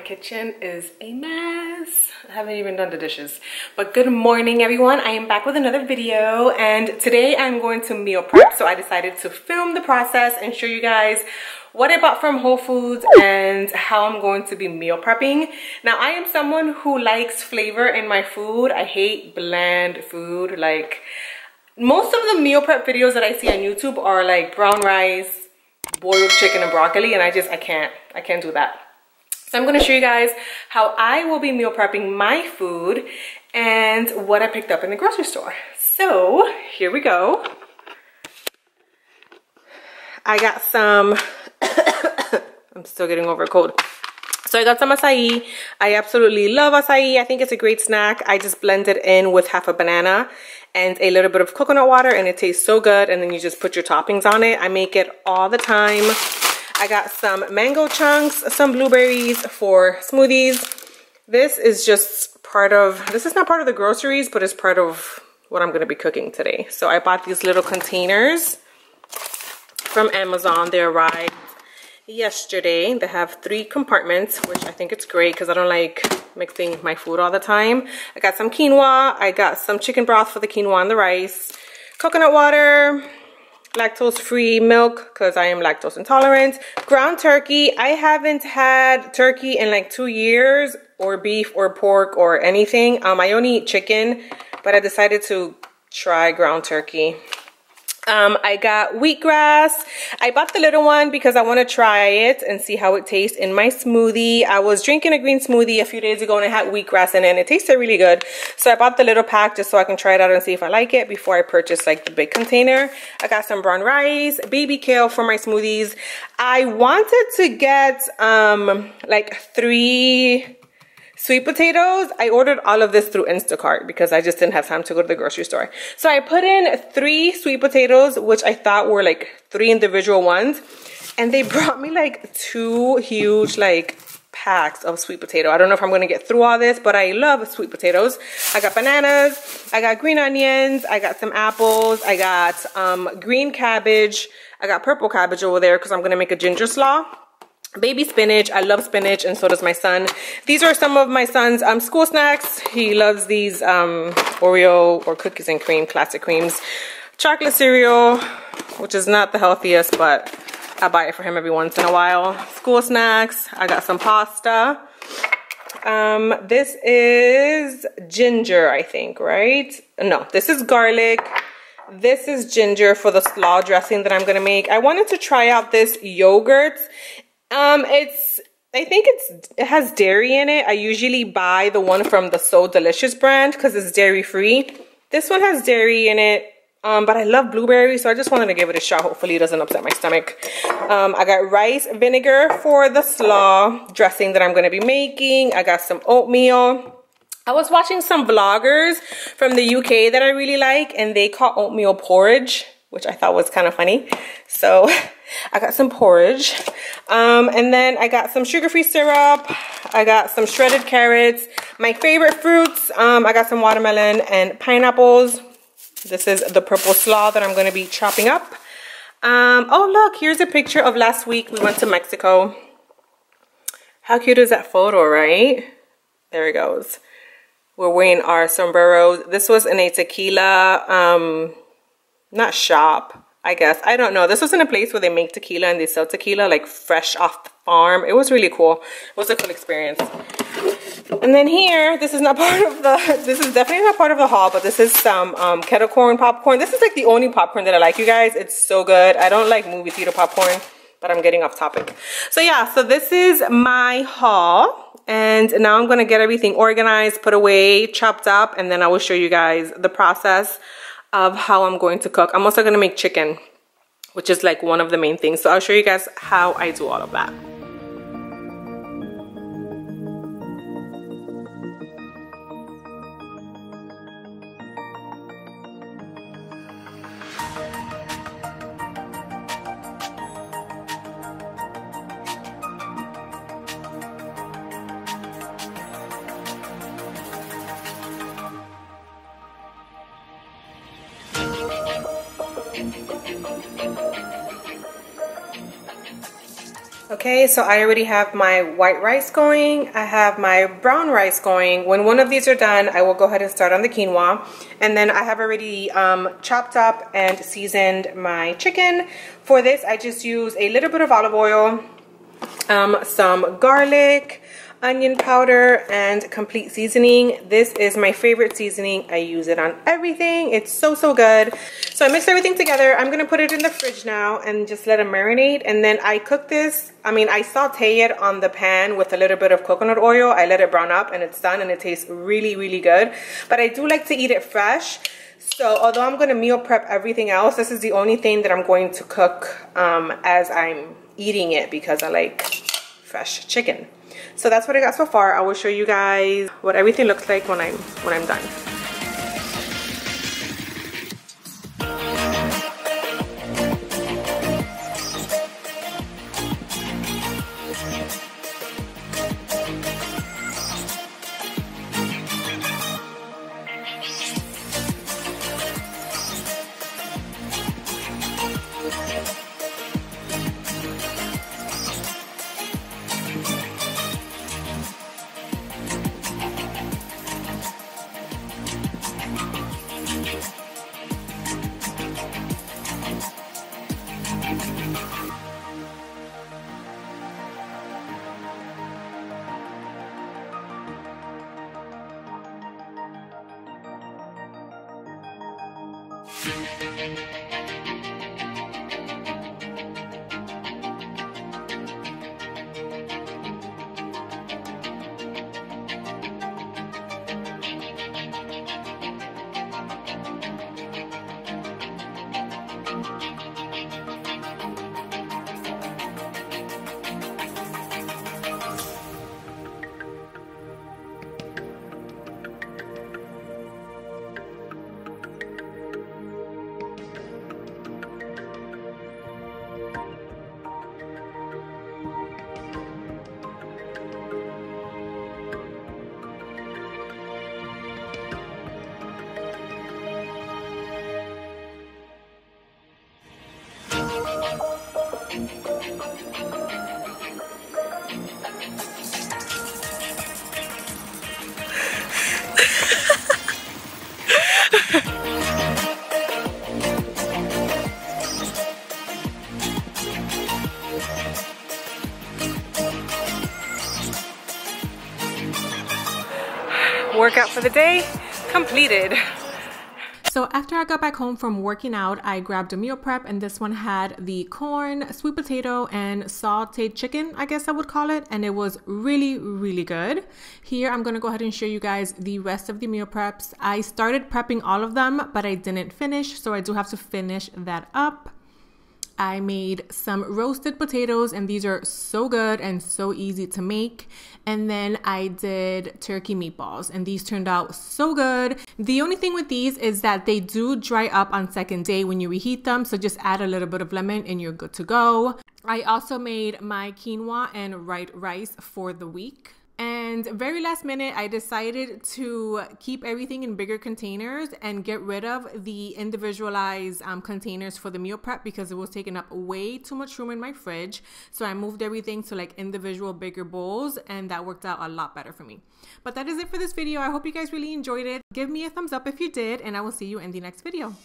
kitchen is a mess. I haven't even done the dishes. But good morning, everyone. I am back with another video, and today I'm going to meal prep. So I decided to film the process and show you guys what I bought from Whole Foods and how I'm going to be meal prepping. Now, I am someone who likes flavor in my food. I hate bland food. Like, most of the meal prep videos that I see on YouTube are like brown rice, boiled chicken, and broccoli, and I can't do that. So I'm going to show you guys how I will be meal prepping my food and what I picked up in the grocery store. So here we go. I got some, I'm still getting over a cold. So I got some acai. I absolutely love acai. I think it's a great snack. I just blend it in with half a banana and a little bit of coconut water, and it tastes so good. And then you just put your toppings on it. I make it all the time. I got some mango chunks, some blueberries for smoothies. This is just part of, this is not part of the groceries, but it's part of what I'm going to be cooking today. So I bought these little containers from Amazon. They arrived yesterday. They have 3 compartments, which I think it's great because I don't like mixing my food all the time. I got some quinoa. I got some chicken broth for the quinoa and the rice. Coconut water. Lactose-free milk because I am lactose intolerant. Ground turkey. I haven't had turkey in like 2 years, or beef or pork or anything. I only eat chicken, but I decided to try ground turkey. I got wheatgrass. I bought the little one because I want to try it and see how it tastes in my smoothie. I was drinking a green smoothie a few days ago and it had wheatgrass in it and it tasted really good. So I bought the little pack just so I can try it out and see if I like it before I purchase like the big container. I got some brown rice, baby kale for my smoothies. I wanted to get like 3 sweet potatoes. I ordered all of this through Instacart because I just didn't have time to go to the grocery store. So I put in 3 sweet potatoes, which I thought were like 3 individual ones. And they brought me like 2 huge like packs of sweet potato. I don't know if I'm going to get through all this, but I love sweet potatoes. I got bananas. I got green onions. I got some apples. I got green cabbage. I got purple cabbage over there because I'm going to make a ginger slaw. Baby spinach. I love spinach, and so does my son. These are some of my son's school snacks. He loves these Oreo or cookies and cream, classic creams. Chocolate cereal, which is not the healthiest, but I buy it for him every once in a while. School snacks. I got some pasta. This is ginger, I think, right? No, this is garlic. This is ginger for the slaw dressing that I'm gonna make. I wanted to try out this yogurt. I think it has dairy in it. I usually buy the one from the So Delicious brand because it's dairy free. This one has dairy in it, but I love blueberries, so I just wanted to give it a shot. Hopefully it doesn't upset my stomach. I got rice vinegar for the slaw dressing that I'm going to be making. I got some oatmeal. I was watching some vloggers from the UK that I really like, and they call oatmeal porridge, which I thought was kind of funny. So I got some porridge. And then I got some sugar-free syrup. I got some shredded carrots. My favorite fruits, I got some watermelon and pineapples. This is the purple slaw that I'm going to be chopping up. Oh, look, here's a picture of last week. We went to Mexico. How cute is that photo, right? There it goes. We're wearing our sombreros. This was in a tequila, not shop, I guess. I don't know. This was in a place where they make tequila and they sell tequila like fresh off the farm. It was really cool. It was a cool experience. And then here, this is not part of the, this is definitely not part of the haul, but this is some kettle corn popcorn. This is like the only popcorn that I like, you guys. It's so good. I don't like movie theater popcorn, but I'm getting off topic. So yeah, so this is my haul. And now I'm going to get everything organized, put away, chopped up, and then I will show you guys the process of how I'm going to cook. I'm also going to make chicken, which is like one of the main things. So I'll show you guys how I do all of that. Okay, so I already have my white rice going. I have my brown rice going. When one of these are done, I will go ahead and start on the quinoa. And then I have already chopped up and seasoned my chicken. For this, I just use a little bit of olive oil, some garlic, onion powder, and complete seasoning. This is my favorite seasoning. I use it on everything. It's so, so good. So I mix everything together. I'm gonna put it in the fridge now and just let it marinate. And then I cook this, I saute it on the pan with a little bit of coconut oil. I let it brown up and it's done, and it tastes really, really good. But I do like to eat it fresh. So although I'm gonna meal prep everything else, this is the only thing that I'm going to cook as I'm eating it, because I like fresh chicken. So that's what I got so far. I will show you guys what everything looks like when I'm done. Workout for the day completed. So after I got back home from working out, I grabbed a meal prep, and this one had the corn, sweet potato, and sauteed chicken, I guess I would call it, and it was really, really good. Here, I'm gonna go ahead and show you guys the rest of the meal preps. I started prepping all of them, but I didn't finish, so I do have to finish that up. I made some roasted potatoes, and these are so good and so easy to make. And then I did turkey meatballs, and these turned out so good. The only thing with these is that they do dry up on second day when you reheat them, so just add a little bit of lemon and you're good to go. I also made my quinoa and white rice for the week. And very last minute, I decided to keep everything in bigger containers and get rid of the individualized containers for the meal prep, because it was taking up way too much room in my fridge. So I moved everything to like individual bigger bowls, and that worked out a lot better for me. But that is it for this video. I hope you guys really enjoyed it. Give me a thumbs up if you did, and I will see you in the next video.